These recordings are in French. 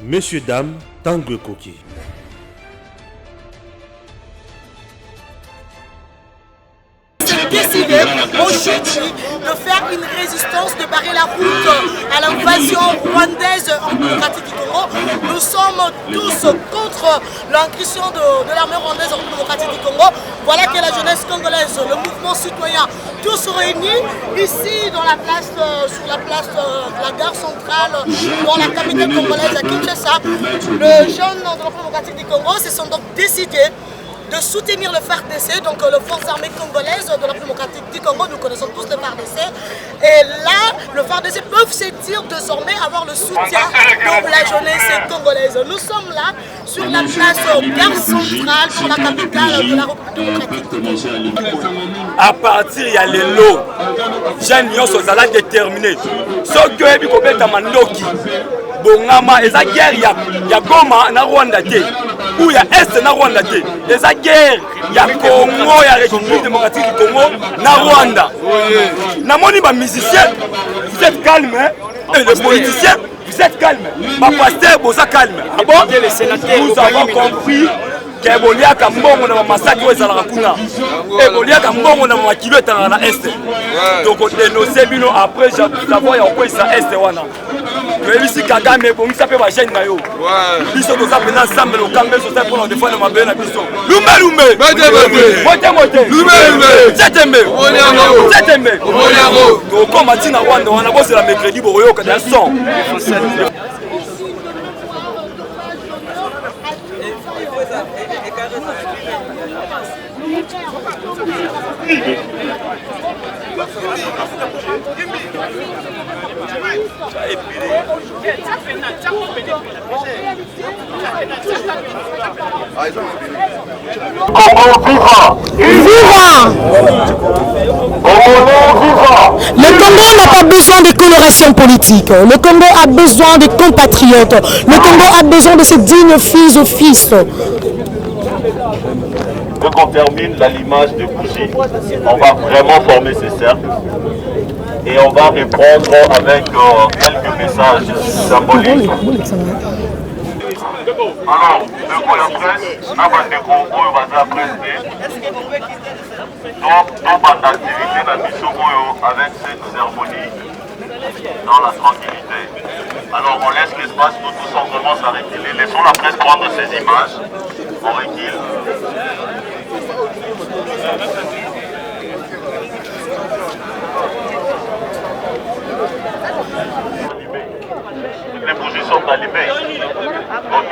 Messieurs, dames, Tanguy Koki. Décidé aujourd'hui de faire une résistance, de barrer la route à l'invasion rwandaise en démocratique du Congo. Nous sommes tous contre l'incursion de l'armée rwandaise en démocratique du Congo. Voilà que la jeunesse congolaise, le mouvement citoyen, tous réunis ici dans la place, sur la place de la gare centrale, dans la capitale congolaise à Kinshasa. Les jeunes de la démocratique du Congo se sont donc décidés de soutenir le FARDC, donc les forces armées congolaises de la démocratique du Congo. Nous connaissons tous le FARDC. Et là, le FARDC peuvent se dire désormais avoir le soutien de la jeunesse congolaise. Nous sommes là sur la place gare centrale pour la capitale de la République démocratique du Congo. À partir il y a les lots, jeunes sont déterminés. Sauf que les gens mandoki. Bongama, et la guerre, il y a Goma, na Rwanda, ou il y a Est, na Rwanda, et la guerre, il y a Congo, il y a République démocratique du Congo, na Rwanda. Namoni, les musiciens, vous êtes calmes, hein? Et les politiciens, vous êtes calmes. Ma pasteur, vous êtes calmes. Ah bon? Nous avons compris que Bolia Kambongo na massacre aux Alakuna. Et Bolia Kambongo na makilo dans la Est. Donc on dénonce bino après j'avoue ya quoi ça Est wana. Mais ici Kagame bon ça peut pas gêner na yo. Biso to ça pendant ensemble le Kambe so ça pour défendre ma belle biso. Lumbe. Mote. Lumbe. Zetembe. Donc comme Matina Rwanda on a bossé la mercredi boyo ka dans son. Le Congo n'a pas besoin de coloration politique. Le Congo a besoin de compatriotes. Le Congo a besoin de ses dignes filles ou fils. Dès qu'on termine l'allumage de bougies, on va vraiment former ces cercles et on va répondre avec quelques messages symboliques. Alors, de la presse, on va découvrir la presse. Donc, on va activité dans avec cette cérémonie dans la tranquillité. Alors, on laisse l'espace, nous tous on commence à reculer. Laissons la presse prendre ces images. On recule. Les bougies sont allumées. Ok.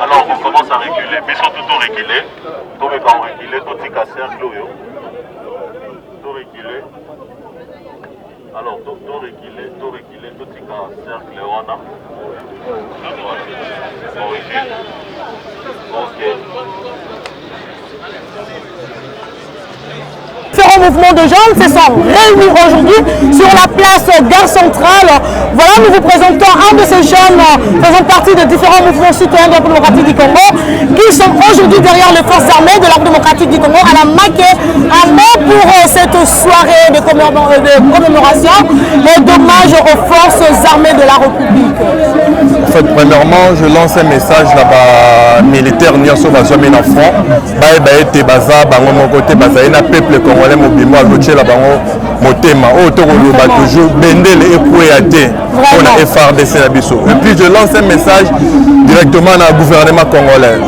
Alors on commence à reculer. Mais ils sont tout reculés. Tout le temps reculé. Tout le cercle. Tout reculé. Alors tout reculé. Tout le cercle. On a. On recule. Ok. Différents mouvements de jeunes se sont réunis aujourd'hui sur la place gare centrale. Voilà, nous vous présentons un de ces jeunes faisant partie de différents mouvements citoyens de la démocratique du Congo qui sont aujourd'hui derrière les forces armées de la démocratique du Congo à la Maquet, un mot pour cette soirée de commémoration et d'hommage aux forces armées de la République. En fait, premièrement, je lance un message là-bas militaire Nyonso Bazomé en front. Baé Baza, Bango Mokote, Bazaïna, peuple congolais, Mobimo, Aloche, la Bango, Motema, Otokoloba, toujours, Bendel et Kouéate, on a FARDC la Bisso. Et puis je lance un message directement dans le gouvernement congolais.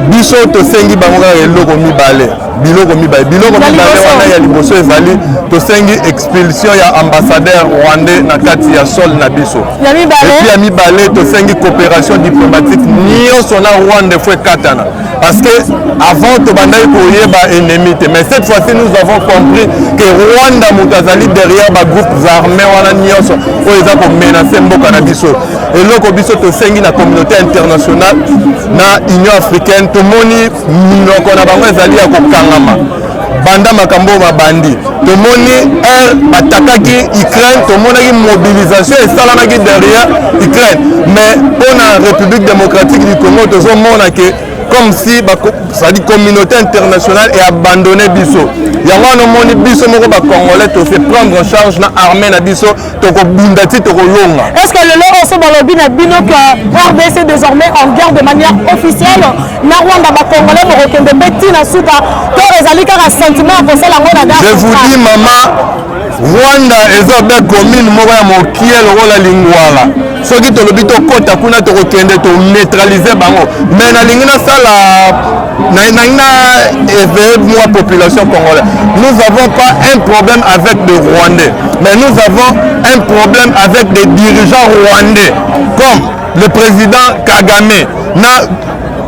Bisso, Tosengi, Bango, et Logo Mibale. Biloko Mibale, wana ya liboso ezali tosengi expulsion ya ambassadeur rwandais na kati ya sol na biso. Et puis ya mibale tosengi coopération diplomatique nyonso na Rwanda fwe katana. Parce que avant tobandaki koyeba ennemi te, mais cette fois-ci nous avons compris que Rwanda mutazali derrière ba groupes armés wana nyonso oyo eza ko menacer mboka na biso. Eloko biso tosengi na communauté internationale na Union africaine tomoni minoko na bango ezali ya kokanga banda makambo mabandi tomoni attaquaki Ukraine tomonaki mobilisation esalamaki derrière Ukraine mais pour la République démocratique du Congo tozomona que comme si la communauté internationale est abandonnée biso. Yango no moni biso moko ba Congolais to fait prendre en charge na armée na biso to ko bundati to ko longa. Est-ce que le lot aussi dans le bina bino que RDC est désormais en guerre de manière officielle na Rwanda ba Congolais mo rekende beti na suka to ezali ka sentiment pour ça la ngona. Je vous dis maman Rwanda eza be commune moko ya mokiel rola lingwala. Soki to lobi to kota kuna to kokende to neutraliser bango. Mais na lingina sala na éveiller moi population congolaise. Nous n'avons pas un problème avec les Rwandais, mais nous avons un problème avec des dirigeants rwandais, comme le président Kagame.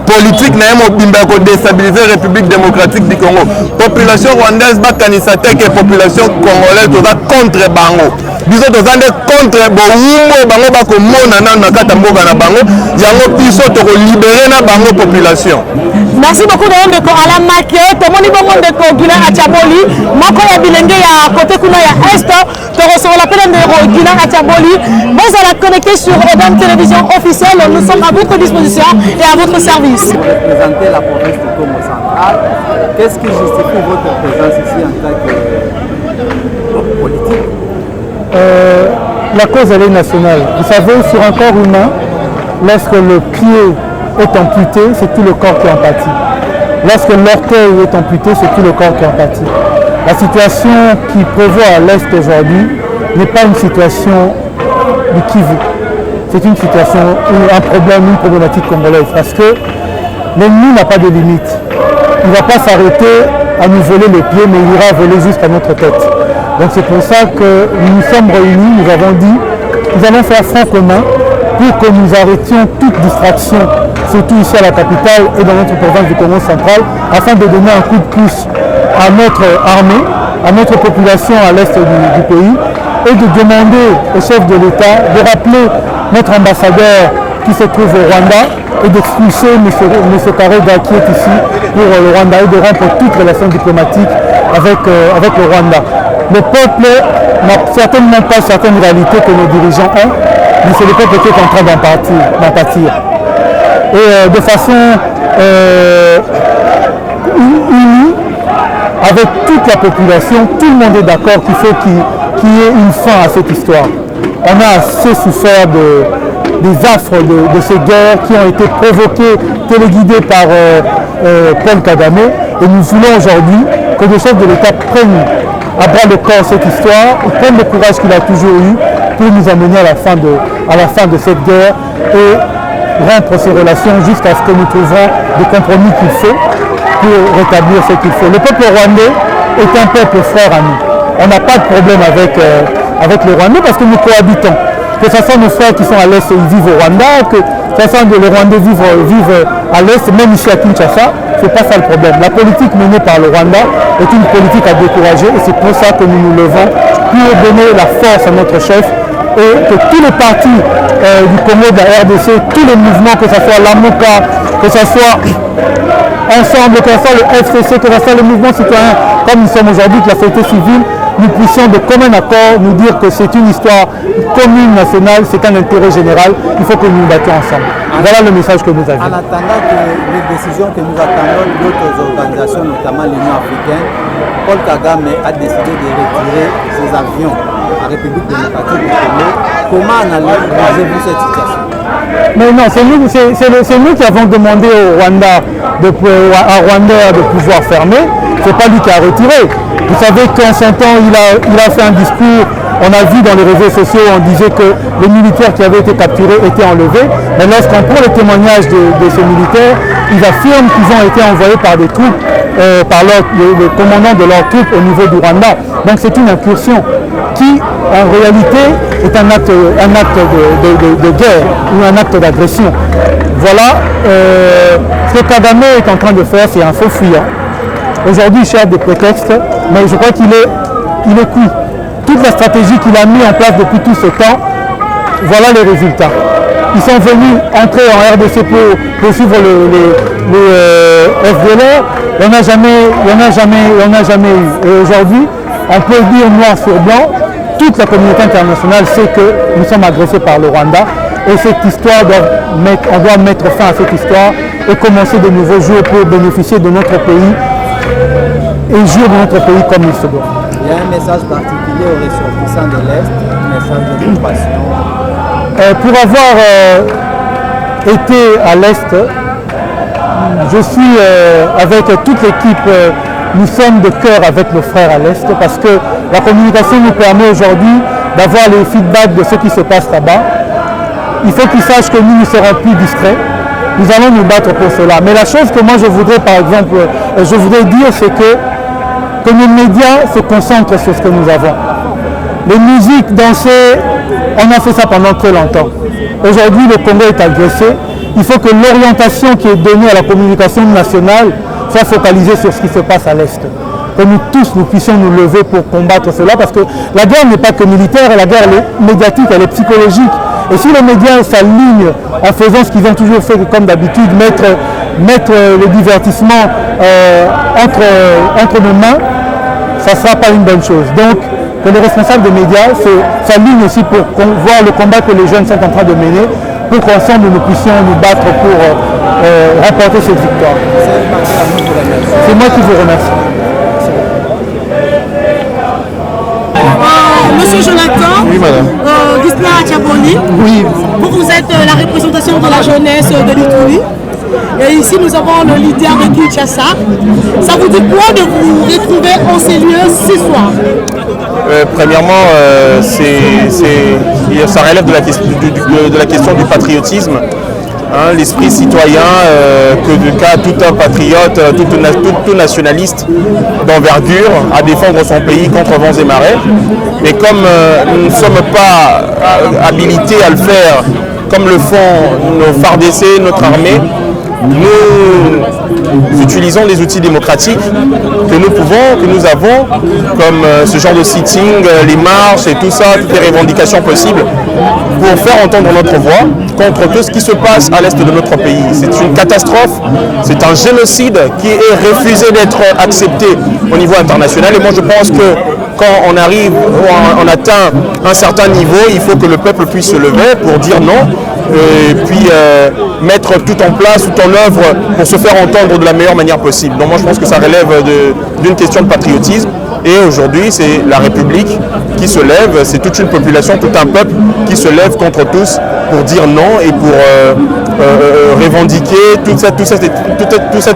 Politique na mobimba ko déstabiliser République démocratique du Congo. Population rwandaise ba kanisa te que population congolaise toza contre bango. Biso toza nde contre boumbo bango ba ko mona na kata mboka na bango. Yango biso to ko libérer na bango population. Merci beaucoup de Ndeko Alain Makie. Tomoni bongo Ndeko Guilain Atiaboli. Moko ya bilenge ya côté kuna ya est. To recevoir l'appel de Guilain Atiaboli. Vous allez connecter sur Odom Télévision officielle. Nous sommes à votre disposition et à votre service. Vous représentez la province du Congo central. Qu'est-ce qui justifie votre présence ici en tant que politique? La cause elle est nationale. Vous savez, sur un corps humain, lorsque le pied est amputé, c'est tout le corps qui en pâtit. Lorsque l'orteil est amputé, c'est tout le corps qui en pâtit. La situation qui prévaut à l'Est aujourd'hui n'est pas une situation du Kivu. C'est une situation, un problème, une problématique congolaise. Parce que l'ennemi n'a pas de limite. Il ne va pas s'arrêter à nous voler les pieds, mais il ira voler jusqu'à notre tête. Donc c'est pour ça que nous sommes réunis, nous avons dit, nous allons faire front commun pour que nous arrêtions toute distraction, surtout ici à la capitale et dans notre province du Congo central, afin de donner un coup de pouce à notre armée, à notre population à l'est du pays, et de demander au chef de l'État de rappeler notre ambassadeur qui se trouve au Rwanda et d'expulser M. Karega qui est ici pour le Rwanda et de rompre toute relation diplomatique avec le Rwanda. Le peuple n'a certainement pas certaines réalités que nos dirigeants ont, mais c'est le peuple qui est en train d'en pâtir. Et de façon unie, avec toute la population, tout le monde est d'accord qu'il faut qu'il y ait une fin à cette histoire. On a assez souffert des affres de ces guerres qui ont été provoquées, téléguidées par Paul Kagame. Et nous voulons aujourd'hui que le chef de l'État prenne à bras le corps cette histoire et prenne le courage qu'il a toujours eu pour nous amener à la fin de cette guerre et rompre ces relations jusqu'à ce que nous trouvions des compromis qu'il faut pour rétablir ce qu'il faut. Le peuple rwandais est un peuple frère à nous. On n'a pas de problème avec les Rwandais parce que nous cohabitons. Que ce soit nos frères qui sont à l'Est, ils vivent au Rwanda, que ce soit les Rwandais vivent à l'Est, même ici à Kinshasa, c'est pas ça le problème. La politique menée par le Rwanda est une politique à décourager et c'est pour ça que nous nous levons pour donner la force à notre chef et que tous les partis du Congo, de la RDC, tous les mouvements, que ce soit l'AMOCA, que ce soit Ensemble, que ce soit le FCC, que ce soit le mouvement citoyen, comme nous sommes aujourd'hui, que la société civile, nous puissions de commun accord nous dire que c'est une histoire commune nationale, c'est un intérêt général, il faut que nous nous battions ensemble. Voilà le message que nous avions. En attendant que les décisions que nous attendons d'autres organisations, notamment l'Union africaine, Paul Kagame a décidé de retirer ses avions à la République démocratique du Congo. Comment analysez-vous cette situation? Mais non, c'est nous qui avons demandé au Rwanda à Rwanda de pouvoir fermer. C'est pas lui qui a retiré. Vous savez qu'en son temps, il a fait un discours. On a vu dans les réseaux sociaux, on disait que les militaires qui avaient été capturés étaient enlevés. Mais lorsqu'on prend le témoignage de ces militaires, ils affirment qu'ils ont été envoyés par des troupes, par le commandant de leurs troupes au niveau du Rwanda. Donc c'est une incursion qui, en réalité, est un acte de guerre ou un acte d'agression. Voilà, ce que Kagame est en train de faire, c'est un faux fuyant. Aujourd'hui, il cherche des prétextes, mais je crois qu'il est cuit. Toute la stratégie qu'il a mis en place depuis tout ce temps, voilà les résultats. Ils sont venus entrer en RDC pour suivre les FDLR. Il n'y en a jamais eu. Et aujourd'hui, on peut dire noir sur blanc toute la communauté internationale sait que nous sommes agressés par le Rwanda. Et cette histoire, on doit mettre fin à cette histoire et commencer de nouveaux jours pour bénéficier de notre pays et jouer de notre pays comme il se doit. Il y a un message particulier aux ressortissants de l'Est, un message de compassion. Pour avoir été à l'Est, je suis avec toute l'équipe, nous sommes de cœur avec nos frères à l'Est parce que la communication nous permet aujourd'hui d'avoir les feedbacks de ce qui se passe là-bas. Il faut qu'ils sachent que nous ne serons plus distraits. Nous allons nous battre pour cela. Mais la chose que moi je voudrais par exemple, je voudrais dire, c'est que nos médias se concentrent sur ce que nous avons. Les musiques, danser, on a fait ça pendant très longtemps. Aujourd'hui, le Congo est agressé. Il faut que l'orientation qui est donnée à la communication nationale soit focalisée sur ce qui se passe à l'Est. Que nous tous, nous puissions nous lever pour combattre cela, parce que la guerre n'est pas que militaire, la guerre elle est médiatique, elle est psychologique. Et si les médias s'alignent en faisant ce qu'ils ont toujours fait comme d'habitude, mettre le divertissement entre nos mains, ça ne sera pas une bonne chose. Donc, que les responsables des médias s'alignent aussi pour voir le combat que les jeunes sont en train de mener, pour qu'ensemble nous puissions nous battre pour remporter cette victoire. C'est moi qui vous remercie. Monsieur Jonathan, Oui, madame. Gisela Tchaboli, Oui. vous êtes la représentation de la jeunesse de l'Ituri. Et ici, nous avons le leader de Kinshasa. Ça vous dit quoi de vous retrouver en ces lieux ce soir? Premièrement, ça relève de la question du patriotisme. Hein, l'esprit citoyen que tout un patriote, tout nationaliste d'envergure à défendre son pays contre vents et marées. Et comme nous ne sommes pas habilités à le faire comme le font nos FARDC, notre armée, nous utilisons les outils démocratiques que nous avons, comme ce genre de sitting, les marches et tout ça, toutes les revendications possibles, pour faire entendre notre voix contre tout ce qui se passe à l'est de notre pays. C'est une catastrophe, c'est un génocide qui est refusé d'être accepté au niveau international. Et moi je pense que quand on arrive, on atteint un certain niveau, il faut que le peuple puisse se lever pour dire non, et puis mettre tout en place, tout en œuvre pour se faire entendre de la meilleure manière possible. Donc moi je pense que ça relève d'une question de patriotisme. Et aujourd'hui, c'est la République qui se lève, c'est toute une population, tout un peuple qui se lève contre tous pour dire non et pour revendiquer tout cet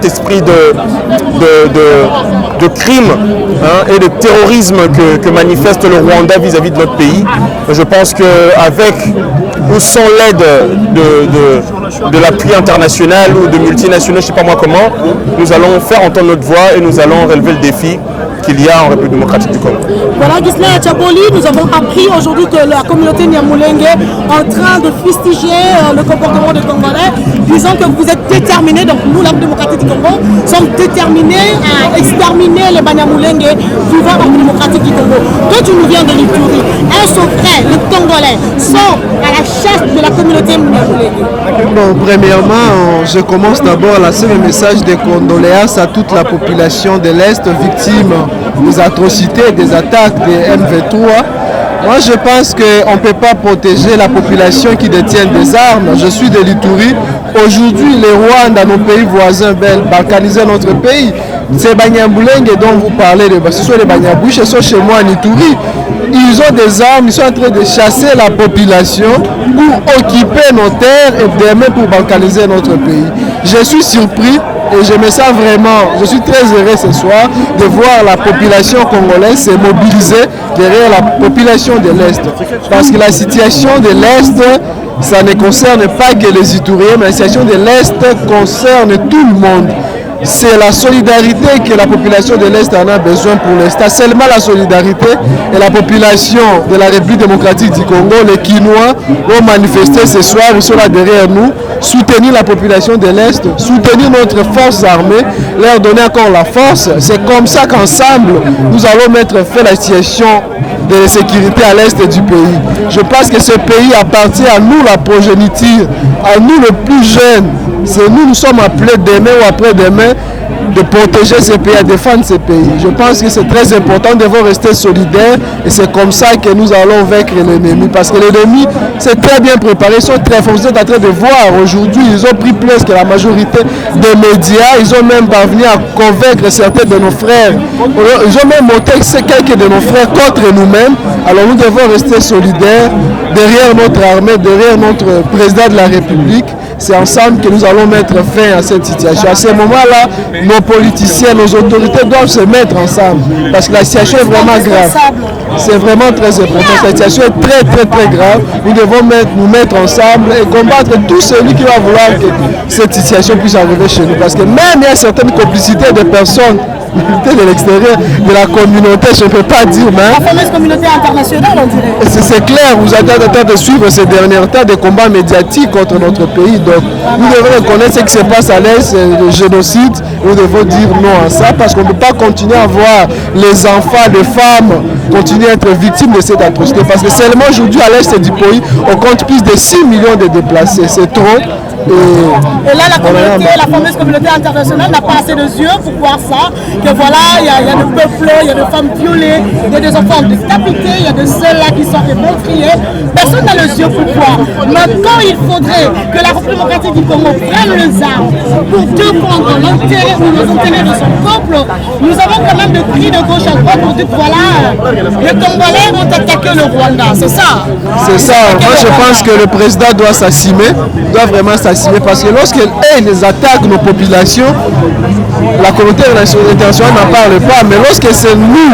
esprit de crime et de terrorisme que manifeste le Rwanda vis-à-vis de notre pays. Je pense qu'avec ou sans l'aide de l'appui international ou de multinationaux, je ne sais pas moi comment, nous allons faire entendre notre voix et nous allons relever le défi qu'il y a en République démocratique du Congo. Voilà, Gisela Tchaboli, nous avons appris aujourd'hui que la communauté Nyamulenge est en train de fustiger le comportement des Congolais, disant que vous êtes déterminés, donc nous, la démocratique du Congo, sommes déterminés à exterminer les Banyamulenge vivant en République démocratique du Congo. Toi, tu nous viens de l'Ituri. Est-ce vrai, les Congolais sont à la chasse de la communauté Nyamulenge? Bon, premièrement, je commence d'abord à lancer le message de condoléances à toute la population de l'Est victime des atrocités, des attaques des M23. Moi, je pense qu'on ne peut pas protéger la population qui détient des armes. Je suis de l'Ituri. Aujourd'hui, les Rwandais, nos pays voisins, veulent balkaniser notre pays. Ces Banyamulenge dont vous parlez, ce sont les Banyabouches, ce sont chez moi en Ituri. Ils ont des armes, ils sont en train de chasser la population pour occuper nos terres et demain pour balkaniser notre pays. Je suis surpris et je me sens vraiment, je suis très heureux ce soir de voir la population congolaise se mobiliser derrière la population de l'Est. Parce que la situation de l'Est, ça ne concerne pas que les Ituriens, mais la situation de l'Est concerne tout le monde. C'est la solidarité que la population de l'Est en a besoin pour l'instant. Seulement la solidarité et la population de la République démocratique du Congo, les Kinois, vont manifester ce soir, ils sont là derrière nous, soutenir la population de l'Est, soutenir notre force armée, leur donner encore la force. C'est comme ça qu'ensemble, nous allons mettre fin à la situation de sécurité à l'Est du pays. Je pense que ce pays appartient à nous, la progéniture, à nous les plus jeunes. C'est nous sommes appelés demain ou après-demain de protéger ces pays, à défendre ces pays. Je pense que c'est très important, nous devons rester solidaires et c'est comme ça que nous allons vaincre l'ennemi. Parce que l'ennemi s'est très bien préparé, ils sont très forts. Vous êtes en train de voir aujourd'hui, ils ont pris plus que la majorité des médias, ils ont même parvenu à convaincre certains de nos frères. Ils ont même monté quelques de nos frères contre nous-mêmes. Alors nous devons rester solidaires derrière notre armée, derrière notre président de la République. C'est ensemble que nous allons mettre fin à cette situation. À ce moment-là, nos politiciens, nos autorités doivent se mettre ensemble parce que la situation est vraiment grave. C'est vraiment très important. La situation est très très très grave. Nous devons nous mettre ensemble et combattre tout celui qui va vouloir que cette situation puisse arriver chez nous. Parce que même il y a certaines complicités de personnes de l'extérieur, de la communauté, je ne peux pas dire, mais... La fameuse communauté internationale, on dirait. C'est clair, vous êtes en train de suivre ces derniers temps des combats médiatiques contre notre pays. Donc, nous devons reconnaître ce qui se passe à l'Est, le génocide. Nous devons dire non à ça parce qu'on ne peut pas continuer à voir les enfants, les femmes continuer à être victimes de cette atrocité. Parce que seulement aujourd'hui, à l'Est du pays, on compte plus de 6 millions de déplacés. C'est trop. Et là, la communauté, la fameuse communauté internationale n'a pas assez de yeux pour voir ça. Que voilà, il y a des peuples, il y a des femmes violées, il y a des enfants décapités, il y a de ceux-là qui sont meurtriers. Personne n'a les yeux pour voir. Mais quand il faudrait que la République démocratique du Congo prenne les armes pour défendre l'intérêt ou les intérêts de son peuple, nous avons quand même des cris de gauche à droite pour dire que voilà, les Congolais ont attaqué le Rwanda. C'est ça. C'est ça. Moi, je pense que le président doit s'assumer, doit vraiment s'assumer. Parce que lorsqu'ils attaquent nos populations, la communauté internationale n'en parle pas. Mais lorsque c'est nous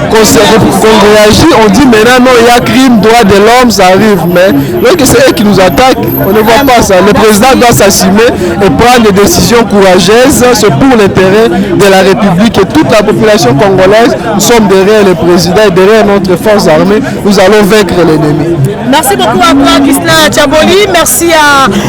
qu'on réagit, on dit maintenant non, il y a crime, droit de l'homme, ça arrive. Mais lorsque c'est eux qui nous attaquent, on ne voit pas ça. Le président doit s'assumer et prendre des décisions courageuses. C'est pour l'intérêt de la République et toute la population congolaise. Nous sommes derrière le président et derrière notre force armée. Nous allons vaincre l'ennemi. Merci beaucoup à toi, Ghislain Tchaboli. Merci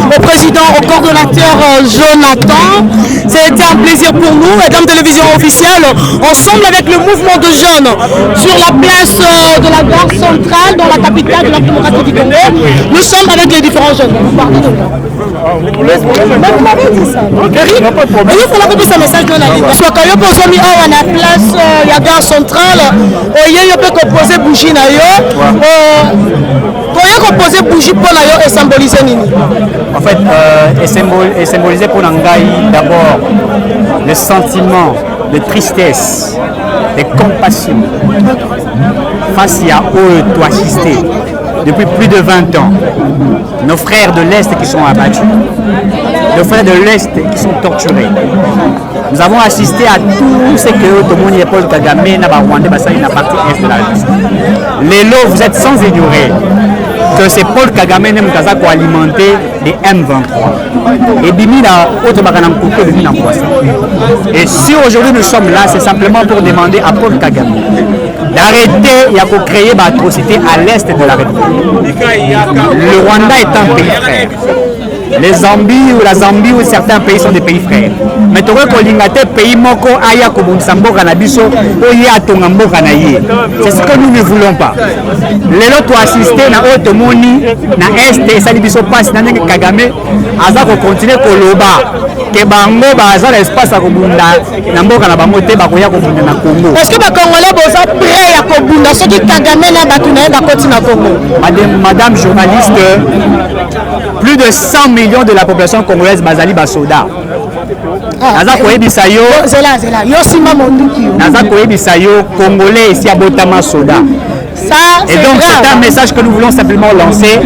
au président, au coordonnateur Jonathan. C'était un plaisir pour nous, Mesdames Télévision officielle, ensemble avec le mouvement de jeunes sur la place de la gare centrale dans la capitale de la démocratie du Congo. Nous sommes avec les différents jeunes. Vous parlez de quoi? Vous m'avez dit ça. Il faut la couper ce message dans la ligne. Parce que quand on pose à la place de la gare centrale, on peut composer bougie. Quand on pose bougie pour la symboliser Nini. En fait, est symbolisé pour Nangaï d'abord le sentiment de tristesse, de compassion face à eux to assister depuis plus de 20 ans. Nos frères de l'Est qui sont abattus, nos frères de l'Est qui sont torturés. Nous avons assisté à tout ce que tout le monde est Paul Kagame n'a pas Rwanda, la partie Est de la Russie. Les lots, vous êtes sans ignorer que c'est Paul Kagame qui a alimenté les M23. Et Bimina, autre Bakanam Kouké, Bimina Poisson. Et si aujourd'hui nous sommes là, c'est simplement pour demander à Paul Kagame d'arrêter et de créer une atrocité à l'Est de la République. Le Rwanda est un pays frère. Les Zambie ou la Zambie ou certains pays sont des pays frères. Mais tu vois que pays moko aya kobongisa cannabis oya tonga mboka na ye. C'est ce que nous ne voulons pas. Les autres assister na otomoni na est et sali biso passe na ndenge Kagame aza ko continuer koloba ke bango baza l'espace à kobunda na mboka na bango te bakoya kobunda na Congo. Est-ce que ba Congolais boza prêt à kobunda ce qui Kagame na batuna ba continent Congo? Madame journaliste, plus de 100 millions de la population congolaise bazali basoda. Naza koyebisa yo naza koyebisa yo congolais ici à Botama soda. Et donc c'est un message que nous voulons simplement lancer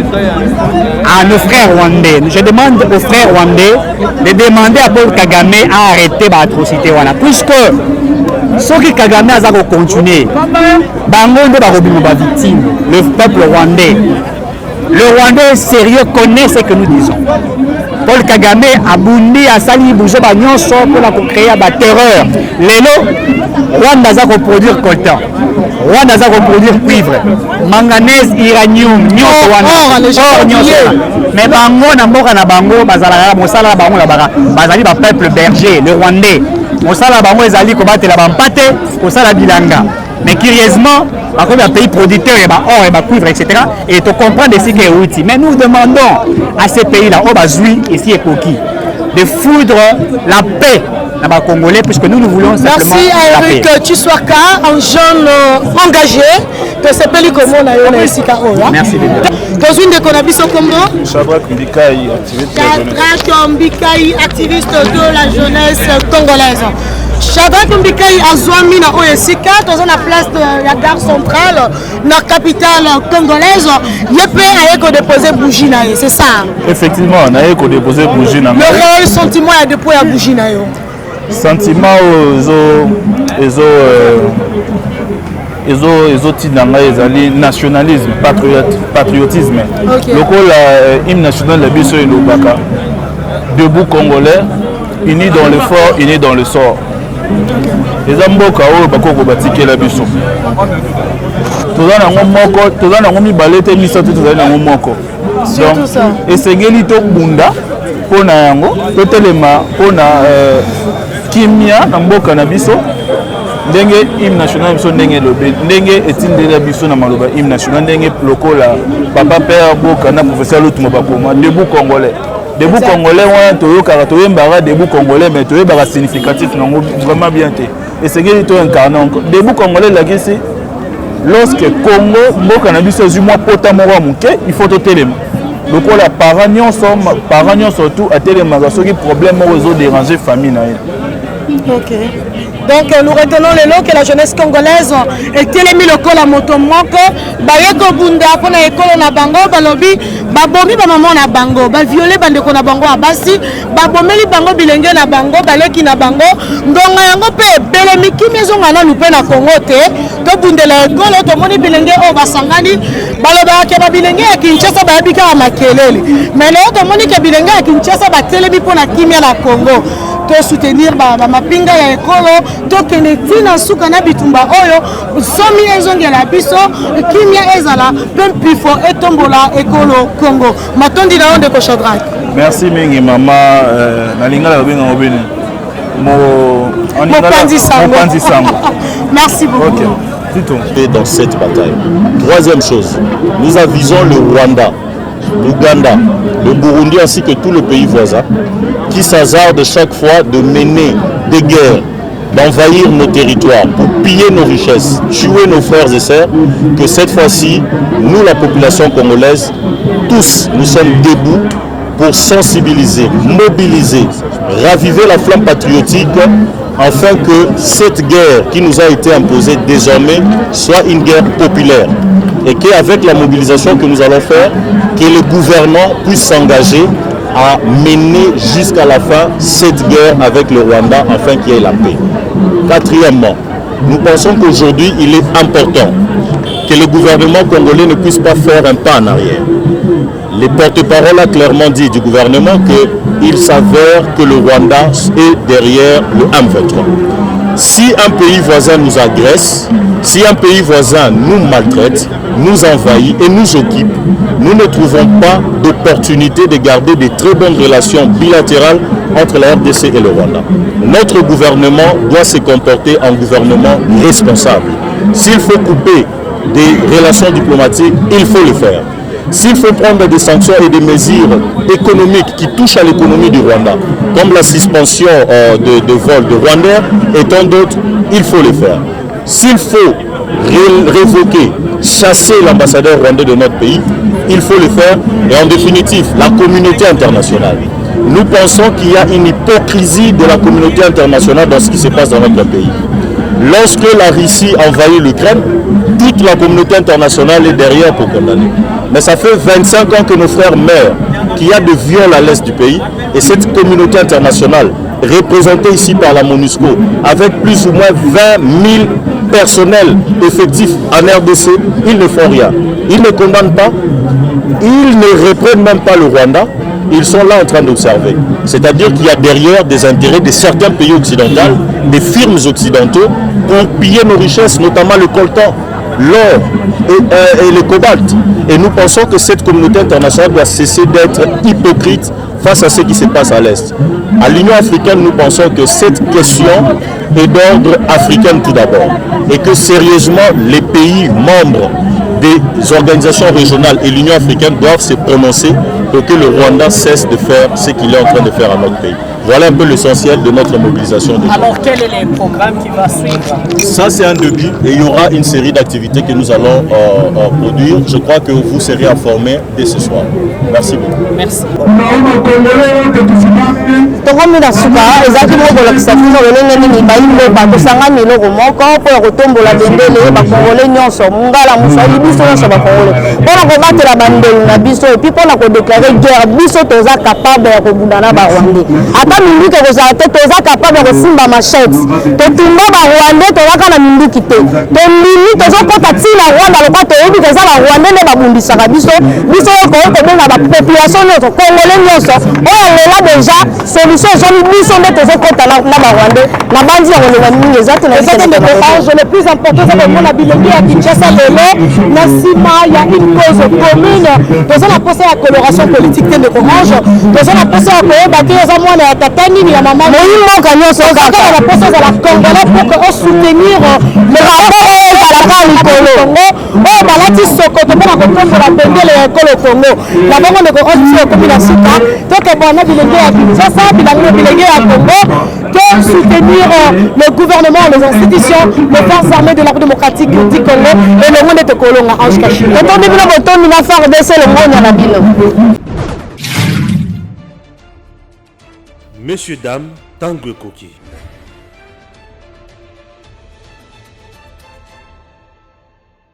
à nos frères rwandais. Je demande aux frères rwandais de demander à Paul Kagame à arrêter l'atrocité. Puisque ceux qui Kagame a continué, le peuple rwandais. Le Rwandais sérieux connaît ce que nous disons. Paul Kagame a bondi à Sali Bouzo Bagnoso pour créer la terreur. Lélo, Rwanda a produire coltan. Rwanda a produire cuivre, manganèse, uranium, mais bango na mboka na bango bazala mosala bango la bazali ba peuple berger, le Rwandais. Mosala bango ezali ko batela ba mpate, ko sala bilanga. Mais curieusement, comme un pays producteur, or et cuivre, etc. Et tu comprends de ce qui est outil. Mais nous demandons à ces pays-là, au Bazoui, ici et Koki, de foudre la paix Congolais, puisque nous voulons simplement. Merci à Eric Tsouaka, un jeune engagé que c'est Peli Komo na Yona Esika Oya. Merci beaucoup. Dans une de Konabiso Kombo, Shadrach Mbikaï, activiste de la jeunesse congolaise. Shadrach Mbikaï Azwami na Oyesika, dans la place de la gare centrale, dans la capitale congolaise, il y a déposer bougie, c'est ça? Effectivement, on a déposé bougie. Le réel sentiment est déposé à bougie. Sentiment nationalisme, patriotisme. Le hymne national de Bisso et Lubaka. Debout Congolais, unis dans le fort, unis dans le sort. Les Amboka, Bako Batike la Bisso. Tout ça, on a mis balette et mis ça tout dans le moko. Et c'est Gelito Bunda, pour Nayango, Totelema, pour Kimia, Namboka Nabiso. Ndenge hymne national biso ndenge lobe ndenge etindela biso na maloba hymne national ndenge lokola papa père boka na professeur Lutumba Bakoma debout congolais wana toyokaka toyembaka debout congolais mais toyebaka significatif nango vraiment bien te et c'est que to incarne encore debout congolais la kisi lorsque Congo boka na biso zu mwa pota moko muke il faut totelema lokola parents surtout atelemaka soki problème moko zo déranger famille na ye. OK. Donc nous retenons les lots que la jeunesse congolaise est télémi le col à motomoko, bayeko bunda pour na école na bango, balobi, babomi ba maman na bango, ba violé bandeko na bango abasi, babomeli bango bilenge na bango, baleki na bango, ndonga yango pe belemi ki maison na loupé na Congo te, to bundela école to moni bilenge o basangani, baloba ke ba bilenge ya Kinshasa ba bika makelele. Mais là to moni ke bilenge ya Kinshasa ba télémi pour na kimia na Congo. To soutenir ba mapinga ya ekolo to kenetina suka na bitumba oyo somi ezongela biso kimia ezala pempifo etombola ekolo Congo matondi na onde ko Shadrach. Merci mingi mama nalinga la benga obene Mopanzi Sango. Merci beaucoup. OK. Dans cette bataille. Troisième chose, nous avisons le Rwanda, l'Ouganda, le Burundi ainsi que tous les pays voisins qui s'hasardent chaque fois de mener des guerres, d'envahir nos territoires pour piller nos richesses, tuer nos frères et sœurs, que cette fois-ci, nous, la population congolaise, tous, nous sommes debout pour sensibiliser, mobiliser, raviver la flamme patriotique afin que cette guerre qui nous a été imposée désormais soit une guerre populaire et qu'avec la mobilisation que nous allons faire, que le gouvernement puisse s'engager à mener jusqu'à la fin cette guerre avec le Rwanda afin qu'il y ait la paix. Quatrièmement, nous pensons qu'aujourd'hui il est important que le gouvernement congolais ne puisse pas faire un pas en arrière. Les porte-parole a clairement dit du gouvernement qu'il s'avère que le Rwanda est derrière le M23. Si un pays voisin nous agresse, si un pays voisin nous maltraite, nous envahit et nous occupe, nous ne trouvons pas d'opportunité de garder de très bonnes relations bilatérales entre la RDC et le Rwanda. Notre gouvernement doit se comporter en gouvernement responsable. S'il faut couper des relations diplomatiques, il faut le faire. S'il faut prendre des sanctions et des mesures économiques qui touchent à l'économie du Rwanda, comme la suspension de vol de Rwandais et tant d'autres, il faut le faire. S'il faut révoquer, chasser l'ambassadeur rwandais de notre pays, il faut le faire. Et en définitive, la communauté internationale. Nous pensons qu'il y a une hypocrisie de la communauté internationale dans ce qui se passe dans notre pays. Lorsque la Russie envahit l'Ukraine, toute la communauté internationale est derrière pour condamner. Mais ça fait 25 ans que nos frères meurent, qu'il y a des viols à l'est du pays. Et cette communauté internationale, représentée ici par la MONUSCO, avec plus ou moins 20 000 personnels effectifs en RDC, ils ne font rien. Ils ne condamnent pas, ils ne reprennent même pas le Rwanda. Ils sont là en train d'observer. C'est-à-dire qu'il y a derrière des intérêts de certains pays occidentaux, des firmes occidentaux, pour piller nos richesses, notamment le coltan, l'or et le cobalt. Et nous pensons que cette communauté internationale doit cesser d'être hypocrite face à ce qui se passe à l'Est. À l'Union africaine, nous pensons que cette question est d'ordre africain tout d'abord. Et que sérieusement, les pays membres des organisations régionales et l'Union africaine doivent se prononcer pour que le Rwanda cesse de faire ce qu'il est en train de faire à notre pays. Voilà un peu l'essentiel de notre mobilisation. Alors quel est le programme qui va suivre? Ça c'est un début et il y aura une série d'activités que nous allons produire. Je crois que vous serez informés dès ce soir. Merci beaucoup. Merci. tokomina suka ezalaki mokolakisa biso lolenge nini bayimboka tosangani eloko moko mpo ya kotombola bendele bakongole nyonso ngala mosali biso nyonso bakongole mpona kobatela bandelu na biso epui mpona kodeklare guerre biso toza capable ya kobunda na barwandais ata minduki ekozala te toza capable ya kosimba machete totumba barwandais tozaka na minduki te tondimi tozokota ntina rwanda lokwa toyebi koza barwandais nde babundisaka biso oyo koyi kobenga bapopulation nyonso kongole nyonso oyo lela deja solution ezali biso nde tozokota na barwandais na bandi ya kolela mingi eza te le plus important eza komona bilenge ya kinshasa lelo na nsima ya une cause commune toza na posa ya coloration politique te ndeko mange toza na posa ya koyeba te oza mwana ya tata nini ya mama moyimboka nyonso kaka na posa ezala congolais pour que osoutenir le rapport oyo ezalaka likolo oyo balati sokoto mpona kotombola bendele ya ekolo congo na bongo ndeko osi ekomi na suka tokebwana bilenge ya kinshasa bilenge ya congo to soutenir le gouvernement, les institutions, les forces armées de la République démocratique du Congo et le monde de Kolonga Ange Kachimba. Messieurs, dames, Tanguy Koki.